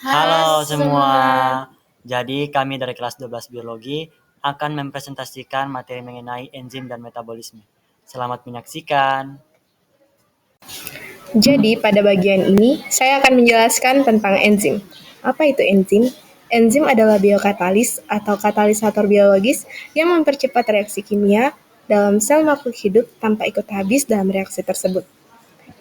Halo semua. Jadi kami dari kelas 12 biologi akan mempresentasikan materi mengenai enzim dan metabolisme. Selamat menyaksikan. Jadi pada bagian ini saya akan menjelaskan tentang enzim. Apa itu enzim? Enzim adalah biokatalis atau katalisator biologis yang mempercepat reaksi kimia dalam sel makhluk hidup tanpa ikut habis dalam reaksi tersebut.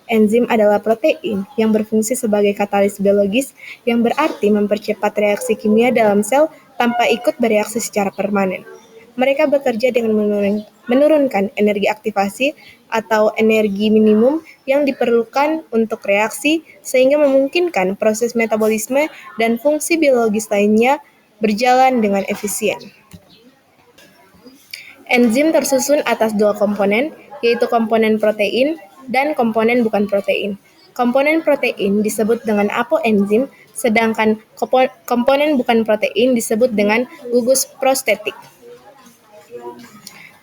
Enzim adalah protein yang berfungsi sebagai katalis biologis yang berarti mempercepat reaksi kimia dalam sel tanpa ikut bereaksi secara permanen. Mereka bekerja dengan menurunkan energi aktivasi atau energi minimum yang diperlukan untuk reaksi sehingga memungkinkan proses metabolisme dan fungsi biologis lainnya berjalan dengan efisien. Enzim tersusun atas dua komponen, yaitu komponen protein dan komponen bukan protein. Komponen protein disebut dengan apoenzim, sedangkan komponen bukan protein disebut dengan gugus prostetik.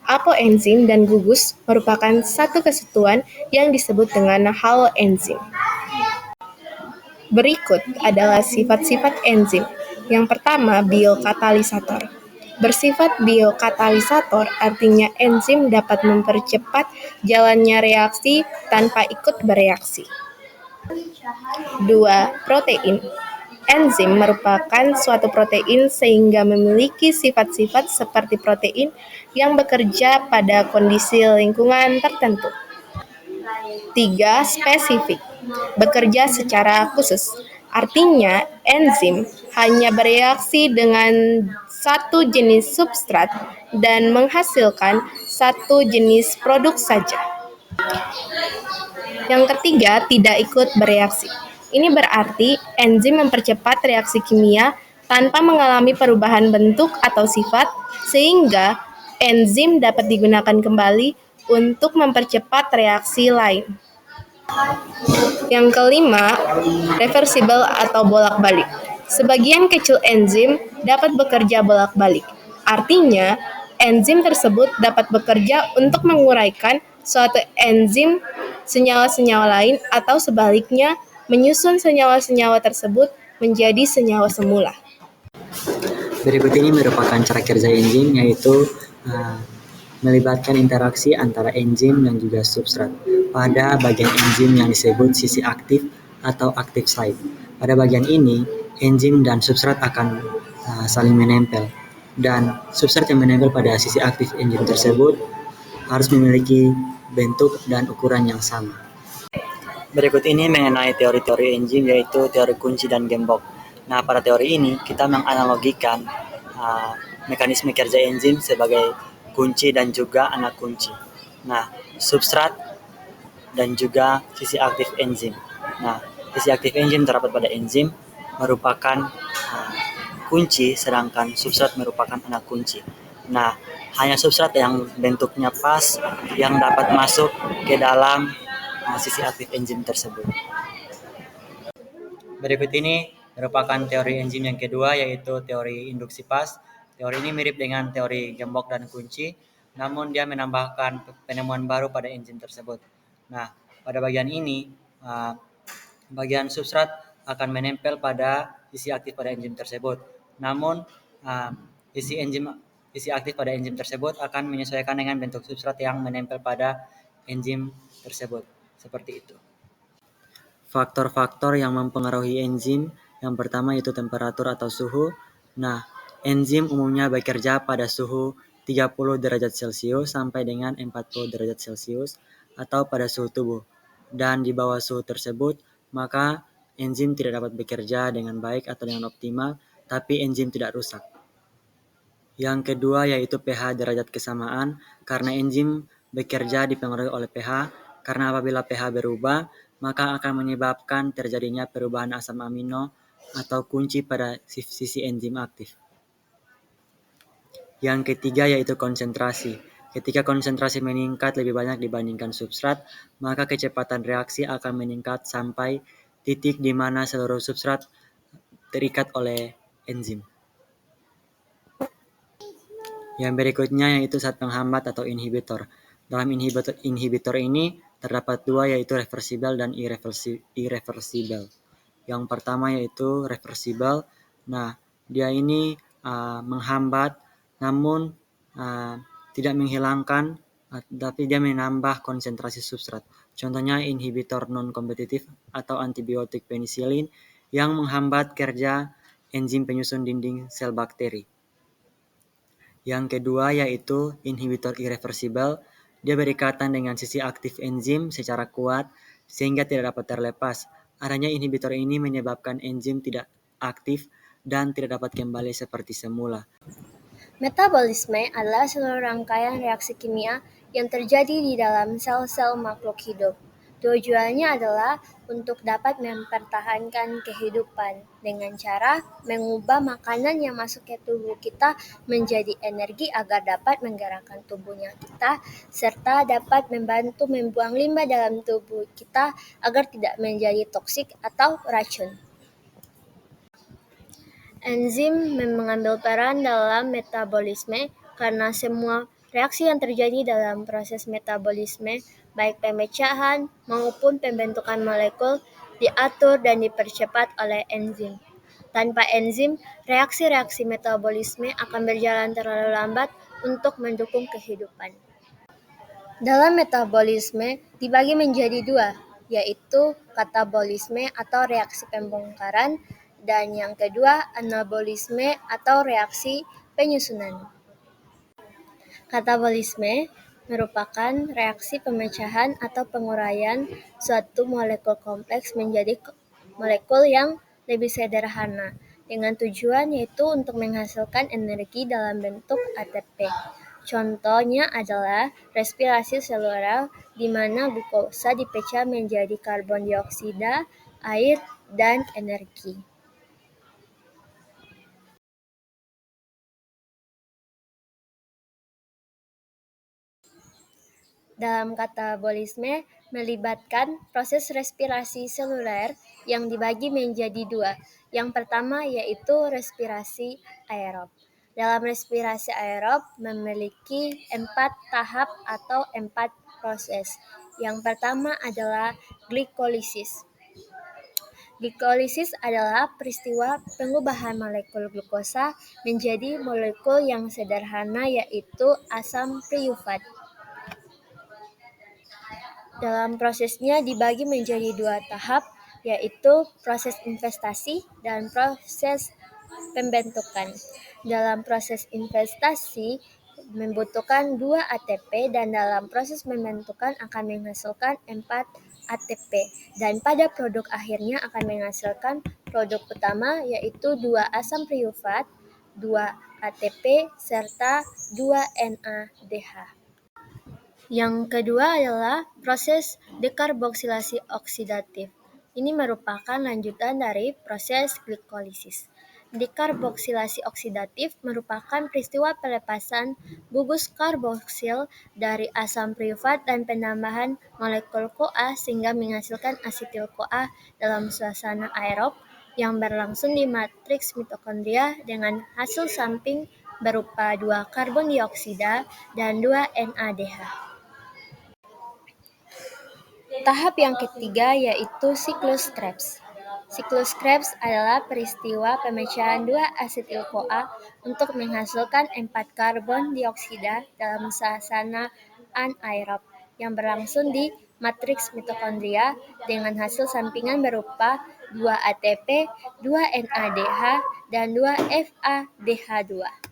Apoenzim dan gugus merupakan satu kesatuan yang disebut dengan haloenzim. Berikut adalah sifat-sifat enzim. Yang pertama, biokatalisator. Bersifat biokatalisator artinya enzim dapat mempercepat jalannya reaksi tanpa ikut bereaksi. 2. Protein. Enzim merupakan suatu protein sehingga memiliki sifat-sifat seperti protein yang bekerja pada kondisi lingkungan tertentu. 3. Spesifik. Bekerja secara khusus. Artinya, enzim hanya bereaksi dengan satu jenis substrat dan menghasilkan satu jenis produk saja. Yang ketiga, tidak ikut bereaksi. Ini berarti enzim mempercepat reaksi kimia tanpa mengalami perubahan bentuk atau sifat, sehingga enzim dapat digunakan kembali untuk mempercepat reaksi lain. Yang kelima, reversibel atau bolak-balik. Sebagian kecil enzim dapat bekerja bolak-balik. Artinya, enzim tersebut dapat bekerja untuk menguraikan suatu enzim senyawa-senyawa lain atau sebaliknya menyusun senyawa-senyawa tersebut menjadi senyawa semula. Berikut ini merupakan cara kerja enzim, yaitu melibatkan interaksi antara enzim dan juga substrat pada bagian enzim yang disebut sisi aktif atau active site. Pada bagian ini, enzim dan substrat akan saling menempel, dan substrat yang menempel pada sisi aktif enzim tersebut harus memiliki bentuk dan ukuran yang sama. Berikut ini mengenai teori-teori enzim, yaitu teori kunci dan gembok. Nah, pada teori ini kita menganalogikan mekanisme kerja enzim sebagai kunci dan juga anak kunci. Nah, substrat dan juga sisi aktif enzim. Nah, sisi aktif enzim terdapat pada enzim merupakan kunci, sedangkan substrat merupakan anak kunci. Nah, hanya substrat yang bentuknya pas yang dapat masuk ke dalam sisi aktif enzim tersebut. Berikut ini merupakan teori enzim yang kedua, yaitu teori induksi pas. Teori ini mirip dengan teori gembok dan kunci, namun dia menambahkan penemuan baru pada enzim tersebut. Nah, pada bagian ini, bagian substrat akan menempel pada sisi aktif pada enzim tersebut. Namun, sisi aktif pada enzim tersebut akan menyesuaikan dengan bentuk substrat yang menempel pada enzim tersebut. Seperti itu. Faktor-faktor yang mempengaruhi enzim, yang pertama yaitu temperatur atau suhu. Nah, enzim umumnya bekerja pada suhu 30 derajat Celcius sampai dengan 40 derajat Celcius atau pada suhu tubuh. Dan di bawah suhu tersebut, maka enzim tidak dapat bekerja dengan baik atau dengan optimal, tapi enzim tidak rusak. Yang kedua yaitu pH derajat kesamaan, karena enzim bekerja dipengaruhi oleh pH, karena apabila pH berubah, maka akan menyebabkan terjadinya perubahan asam amino atau kunci pada sisi enzim aktif. Yang ketiga yaitu konsentrasi. Ketika konsentrasi meningkat lebih banyak dibandingkan substrat, maka kecepatan reaksi akan meningkat sampai titik di mana seluruh substrat terikat oleh enzim. Yang berikutnya yaitu zat penghambat atau inhibitor. Dalam inhibitor ini terdapat dua, yaitu reversibel dan irreversibel. Yang pertama yaitu reversible. Nah, dia ini menghambat namun tidak menghilangkan, tapi dia menambah konsentrasi substrat. Contohnya inhibitor non-kompetitif atau antibiotik penisilin yang menghambat kerja enzim penyusun dinding sel bakteri. Yang kedua yaitu inhibitor irreversible. Dia berikatan dengan sisi aktif enzim secara kuat sehingga tidak dapat terlepas. Adanya inhibitor ini menyebabkan enzim tidak aktif dan tidak dapat kembali seperti semula. Metabolisme adalah seluruh rangkaian reaksi kimia yang terjadi di dalam sel-sel makhluk hidup. Tujuannya adalah untuk dapat mempertahankan kehidupan dengan cara mengubah makanan yang masuk ke tubuh kita menjadi energi agar dapat menggerakkan tubuhnya kita, serta dapat membantu membuang limbah dalam tubuh kita agar tidak menjadi toksik atau racun. Enzim mengambil peran dalam metabolisme karena semua reaksi yang terjadi dalam proses metabolisme, baik pemecahan maupun pembentukan molekul, diatur dan dipercepat oleh enzim. Tanpa enzim, reaksi-reaksi metabolisme akan berjalan terlalu lambat untuk mendukung kehidupan. Dalam metabolisme dibagi menjadi dua, yaitu katabolisme atau reaksi pembongkaran, dan yang kedua anabolisme atau reaksi penyusunan. Katabolisme merupakan reaksi pemecahan atau penguraian suatu molekul kompleks menjadi molekul yang lebih sederhana, dengan tujuan yaitu untuk menghasilkan energi dalam bentuk ATP. Contohnya adalah respirasi seluler, di mana glukosa dipecah menjadi karbon dioksida, air, dan energi. Dalam katabolisme melibatkan proses respirasi seluler yang dibagi menjadi dua. Yang pertama yaitu respirasi aerob. Dalam respirasi aerob memiliki 4 tahap atau 4 proses. Yang pertama adalah glikolisis. Glikolisis adalah peristiwa pengubahan molekul glukosa menjadi molekul yang sederhana yaitu asam piruvat. Dalam prosesnya dibagi menjadi 2 tahap, yaitu proses investasi dan proses pembentukan. Dalam proses investasi membutuhkan 2 ATP dan dalam proses pembentukan akan menghasilkan 4 ATP. Dan pada produk akhirnya akan menghasilkan produk utama yaitu 2 asam piruvat, 2 ATP, serta 2 NADH. Yang kedua adalah proses dekarboksilasi oksidatif. Ini merupakan lanjutan dari proses glikolisis. Dekarboksilasi oksidatif merupakan peristiwa pelepasan gugus karboksil dari asam piruvat dan penambahan molekul CoA sehingga menghasilkan asetil CoA dalam suasana aerob yang berlangsung di matriks mitokondria dengan hasil samping berupa 2 karbon dioksida dan 2 NADH. Tahap yang ketiga yaitu siklus Krebs. Siklus Krebs adalah peristiwa pemecahan 2 asetil CoA untuk menghasilkan 4 karbon dioksida dalam suasana anaerob yang berlangsung di matriks mitokondria dengan hasil sampingan berupa 2 ATP, 2 NADH, dan 2 FADH2.